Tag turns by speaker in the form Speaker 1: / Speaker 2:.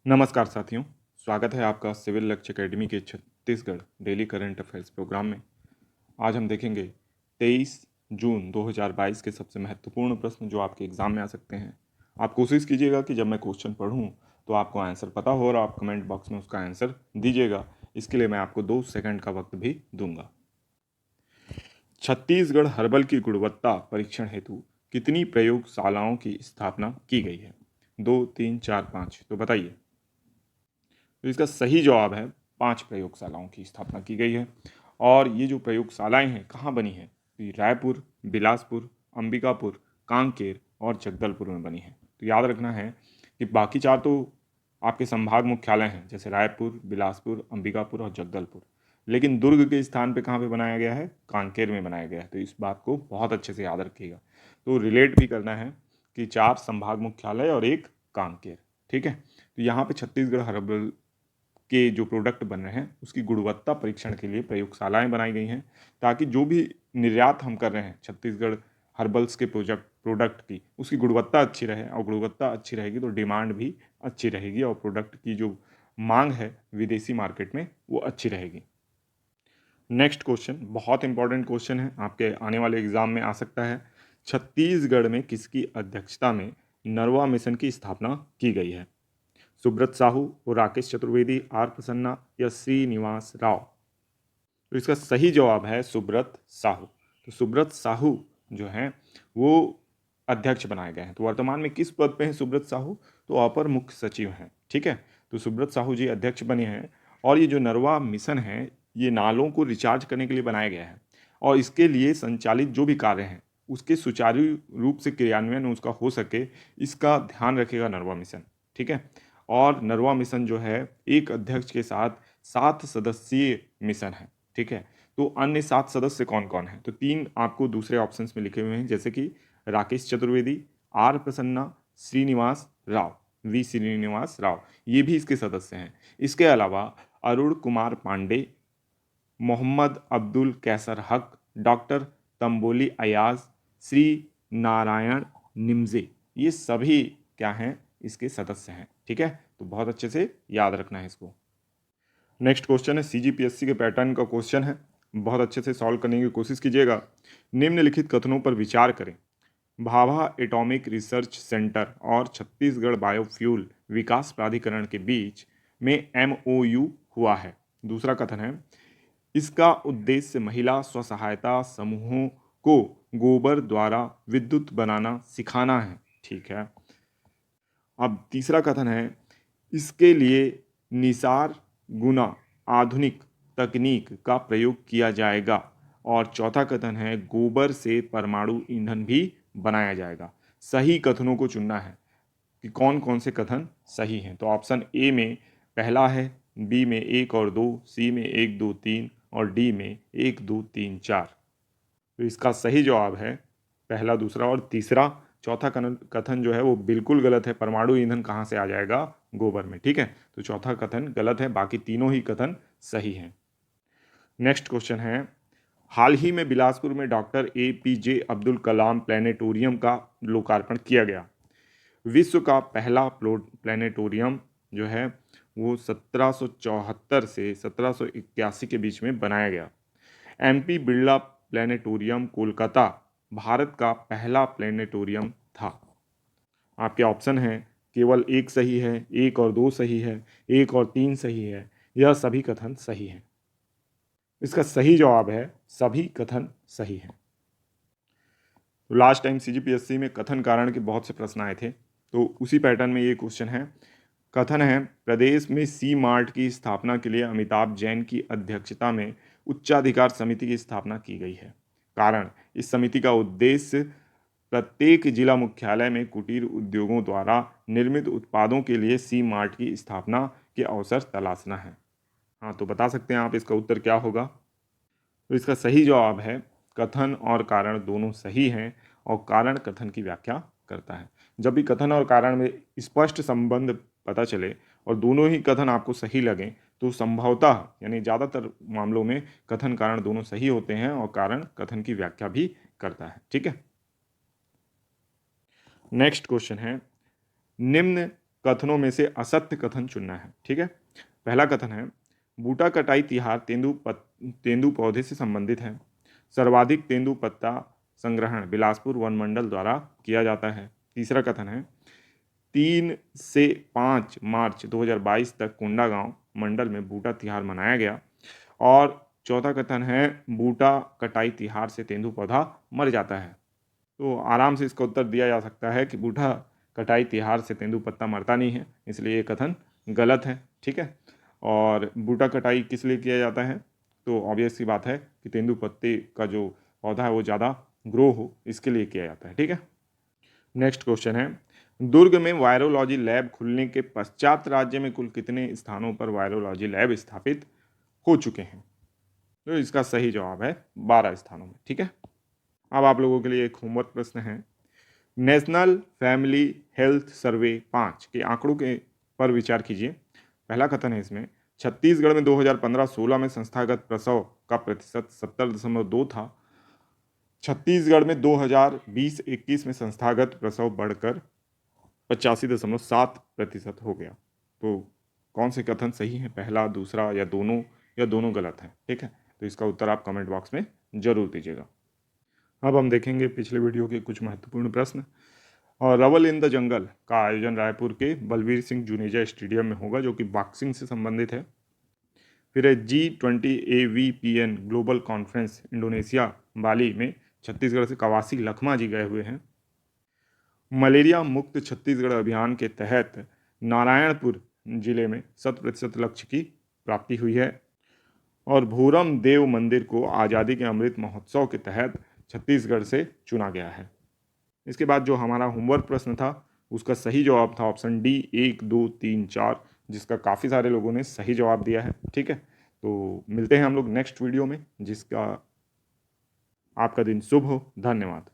Speaker 1: नमस्कार साथियों, स्वागत है आपका सिविल लक्ष्य एकेडमी के Chhattisgarh daily current affairs programme में। आज हम देखेंगे 23 जून 2022 के सबसे महत्वपूर्ण प्रश्न जो आपके एग्ज़ाम में आ सकते हैं। आप कोशिश कीजिएगा कि जब मैं क्वेश्चन पढ़ूं तो आपको आंसर पता हो और आप कमेंट बॉक्स में उसका आंसर दीजिएगा। इसके लिए मैं आपको 2 सेकंड का वक्त भी दूंगा। छत्तीसगढ़ हर्बल की गुणवत्ता परीक्षण हेतु कितनी प्रयोगशालाओं की स्थापना की गई है? 2, 3, 4, 5। तो बताइए। तो इसका सही जवाब है 5 प्रयोगशालाओं की स्थापना की गई है। और ये जो प्रयोगशालाएं हैं कहाँ बनी हैं? तो ये रायपुर, बिलासपुर, अंबिकापुर, कांकेर और जगदलपुर में बनी है। तो याद रखना है कि बाकी 4 तो आपके संभाग मुख्यालय हैं, जैसे रायपुर, बिलासपुर, अंबिकापुर और जगदलपुर। लेकिन दुर्ग के स्थान पे कहाँ पे बनाया गया है? कांकेर में बनाया गया है। तो इस बात को बहुत अच्छे से याद रखिएगा। तो रिलेट भी करना है कि 4 संभाग मुख्यालय और 1 कांकेर। ठीक है। तो यहाँ पे छत्तीसगढ़ हर्बल के जो प्रोडक्ट बन रहे हैं उसकी गुणवत्ता परीक्षण के लिए प्रयोगशालाएं बनाई गई हैं, ताकि जो भी निर्यात हम कर रहे हैं छत्तीसगढ़ हर्बल्स के प्रोडक्ट की, उसकी गुणवत्ता अच्छी रहे। और गुणवत्ता अच्छी रहेगी तो डिमांड भी अच्छी रहेगी और प्रोडक्ट की जो मांग है विदेशी मार्केट में वो अच्छी रहेगी। नेक्स्ट क्वेश्चन बहुत इंपॉर्टेंट क्वेश्चन है, आपके आने वाले एग्जाम में आ सकता है। छत्तीसगढ़ में किसकी अध्यक्षता में नरवा मिशन की स्थापना की गई है? सुब्रत साहू और राकेश चतुर्वेदी, आर प्रसन्ना या श्रीनिवास राव? तो इसका सही जवाब है सुब्रत साहू। तो सुब्रत साहू जो हैं वो अध्यक्ष बनाए गए हैं। तो वर्तमान में किस पद पे हैं सुब्रत साहू? तो अपर मुख्य सचिव हैं। ठीक है। तो सुब्रत साहू जी अध्यक्ष बने हैं। और ये जो नरवा मिशन है ये नालों को रिचार्ज करने के लिए बनाया गया है, और इसके लिए संचालित जो भी कार्य हैं उसके सुचारू रूप से क्रियान्वयन उसका हो सके, इसका ध्यान रखेगा नरवा मिशन। ठीक है। और नरवा मिशन जो है एक अध्यक्ष के साथ 7 सदस्यीय मिशन है। ठीक है। तो अन्य 7 सदस्य कौन कौन है? तो 3 आपको दूसरे ऑप्शंस में लिखे हुए हैं, जैसे कि राकेश चतुर्वेदी, आर प्रसन्ना, श्रीनिवास राव, वी श्रीनिवास राव, ये भी इसके सदस्य हैं। इसके अलावा अरुण कुमार पांडे, मोहम्मद अब्दुल कैसर हक, डॉक्टर तंबोली अयाज, श्री नारायण निम्जे, ये सभी क्या हैं? इसके सदस्य हैं। ठीक है। तो बहुत अच्छे से याद रखना है इसको। नेक्स्ट क्वेश्चन है सीजीपीएससी के पैटर्न का क्वेश्चन है, बहुत अच्छे से सॉल्व करने की कोशिश कीजिएगा। निम्नलिखित कथनों पर विचार करें। भाभा एटॉमिक रिसर्च सेंटर और छत्तीसगढ़ बायोफ्यूल विकास प्राधिकरण के बीच में एमओयू हुआ है। दूसरा कथन है इसका उद्देश्य महिला स्वसहायता समूहों को गोबर द्वारा विद्युत बनाना सिखाना है। ठीक है। अब तीसरा कथन है इसके लिए निसार गुना आधुनिक तकनीक का प्रयोग किया जाएगा। और चौथा कथन है गोबर से परमाणु ईंधन भी बनाया जाएगा। सही कथनों को चुनना है कि कौन कौन से कथन सही हैं। तो ऑप्शन ए में पहला है, बी में 1 और 2, सी में 1, 2, 3 और डी में 1, 2, 3, 4। तो इसका सही जवाब है पहला, दूसरा और तीसरा। चौथा कथन जो है वो बिल्कुल गलत है। परमाणु ईंधन कहाँ से आ जाएगा? गोबर में। ठीक है। तो चौथा कथन गलत है, बाकी तीनों ही कथन सही हैं। नेक्स्ट क्वेश्चन है हाल ही में बिलासपुर में doctor APJ Abdul Kalam planetarium का लोकार्पण किया गया। विश्व का पहला प्लेनेटोरियम जो है वो 1774 से 1781 के बीच में बनाया गया। एमपी बिरला प्लेनेटोरियम कोलकाता भारत का पहला प्लेनेटोरियम था। आपके ऑप्शन हैं केवल एक सही है, 1 और 2 सही है, 1 और 3 सही है, यह सभी कथन सही हैं। इसका सही जवाब है सभी कथन सही हैं। तो लास्ट टाइम सीजीपीएससी में कथन कारण के बहुत से प्रश्न आए थे, तो उसी पैटर्न में ये क्वेश्चन है। कथन है प्रदेश में सी मार्ट की स्थापना के लिए अमिताभ जैन की अध्यक्षता में उच्चाधिकार समिति की स्थापना की गई है। कारण इस समिति का उद्देश्य प्रत्येक जिला मुख्यालय में कुटीर उद्योगों द्वारा निर्मित उत्पादों के लिए सी मार्ट की स्थापना के अवसर तलाशना है। हाँ, तो बता सकते हैं आप इसका उत्तर क्या होगा? तो इसका सही जवाब है कथन और कारण दोनों सही हैं, और कारण कथन की व्याख्या करता है। जब भी कथन और कारण में स्पष्ट संबंध पता चले और दोनों ही कथन आपको सही लगें तो संभवतः यानी ज़्यादातर मामलों में कथन कारण दोनों सही होते हैं और कारण कथन की व्याख्या भी करता है। ठीक है। नेक्स्ट क्वेश्चन है निम्न कथनों में से असत्य कथन चुनना है। ठीक है, पहला कथन है बूटा कटाई तिहार तेंदू पौधे से संबंधित है। सर्वाधिक तेंदू पत्ता संग्रहण बिलासपुर वन मंडल द्वारा किया जाता है। तीसरा कथन है 3 से 5 मार्च 2022 तक कोंडागांव मंडल में बूटा तिहार मनाया गया। और चौथा कथन है बूटा कटाई तिहार से तेंदू पौधा मर जाता है। तो आराम से इसका उत्तर दिया जा सकता है कि बूटा कटाई तिहार से तेंदू पत्ता मरता नहीं है, इसलिए ये कथन गलत है। ठीक है, और बूटा कटाई किस लिए किया जाता है, तो ऑब्वियस सी बात है कि तेंदू पत्ते का जो पौधा है वो ज़्यादा ग्रो हो, इसके लिए किया जाता है। ठीक है, नेक्स्ट क्वेश्चन है दुर्ग में वायरोलॉजी लैब खुलने के पश्चात राज्य में कुल कितने स्थानों पर वायरोलॉजी लैब स्थापित हो चुके हैं। तो इसका सही जवाब है 12 स्थानों में। ठीक है, अब आप लोगों के लिए एक होमवर्क प्रश्न है। नेशनल फैमिली हेल्थ सर्वे 5 के आंकड़ों के पर विचार कीजिए। पहला कथन है इसमें छत्तीसगढ़ में 2015-16 में संस्थागत प्रसव का प्रतिशत 70.2 था। छत्तीसगढ़ में 2020-21 में संस्थागत प्रसव बढ़कर 85.7% हो गया। तो कौन से कथन सही है, पहला, दूसरा या दोनों गलत हैं। ठीक है, तो इसका उत्तर आप कमेंट बॉक्स में जरूर दीजिएगा। अब हम देखेंगे पिछले वीडियो के कुछ महत्वपूर्ण प्रश्न। और रवल इन द जंगल का आयोजन रायपुर के बलबीर सिंह जुनेजा स्टेडियम में होगा, जो कि बॉक्सिंग से संबंधित है। फिर है G20 AVPN global conference Indonesia Bali में छत्तीसगढ़ से कवासी लखमा जी गए हुए हैं। मलेरिया मुक्त छत्तीसगढ़ अभियान के तहत नारायणपुर जिले में 100% लक्ष्य की प्राप्ति हुई है। और भूरम देव मंदिर को आज़ादी के अमृत महोत्सव के तहत छत्तीसगढ़ से चुना गया है। इसके बाद जो हमारा होमवर्क प्रश्न था उसका सही जवाब था ऑप्शन डी 1, 2, 3, 4, जिसका काफ़ी सारे लोगों ने सही जवाब दिया है। ठीक है, तो मिलते हैं हम लोग नेक्स्ट वीडियो में, जिसका आपका दिन शुभ हो। धन्यवाद।